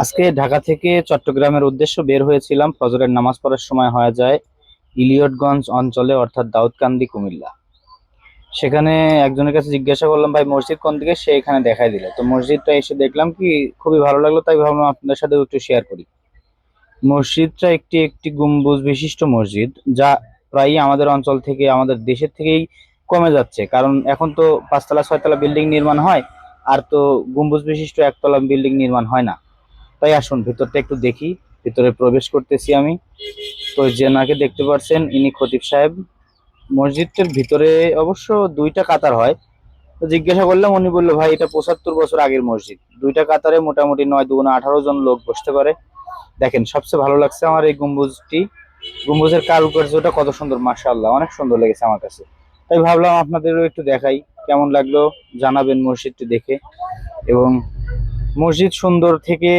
আজকে ঢাকা থেকে চট্টগ্রামের উদ্দেশ্যে বের হয়েছিলাম। ফজরের নামাজ পড়ার সময় হয়ে যায় ইলিয়টগঞ্জ অঞ্চলে, অর্থাৎ দাউদকান্দি, কুমিল্লা। সেখানে একজনের কাছে জিজ্ঞাসা করলাম, ভাই মসজিদ কোন দিকে? সে এখানে দেখাই দিল। তো মসজিদটা এসে দেখলাম কি, খুবই ভালো লাগলো, তাই ভাবলাম আপনাদের সাথে একটু শেয়ার করি। মসজিদটা একটি একটি গম্বুজ বিশিষ্ট মসজিদ, যা প্রায়ই আমাদের অঞ্চল থেকে, আমাদের দেশের থেকেই কমে যাচ্ছে। কারণ এখন তো পাঁচতলা ছয়তলা বিল্ডিং নির্মাণ হয়, আর তো গম্বুজ বিশিষ্ট একতলা বিল্ডিং নির্মাণ হয় না। তাই আসুন ভিতরটা একটু দেখি। ভিতরে প্রবেশ করতেছি আমি। তো যেনাকে দেখতে পাচ্ছেন, ইনি খতিব সাহেব। মসজিদটার ভিতরে অবশ্য দুইটা কাতার হয়। তো জিজ্ঞাসা করলাম, উনি বললো, ভাই এটা 75 বছর আগের মসজিদ। দুইটা কাতারে মোটামুটি 9 × 2 = 18 জন লোক বসতে পারে। দেখেন, সবচেয়ে ভালো লাগছে আমার এই গম্বুজটি। গম্বুজের কারুকার্যটা কত সুন্দর, মাশাআল্লাহ, অনেক সুন্দর লেগেছে আমার কাছে। তাই ভাবলাম আপনাদেরও একটু দেখাই, কেমন লাগলো জানাবেন মসজিদটি দেখে। এবং মসজিদ সুন্দর থেকে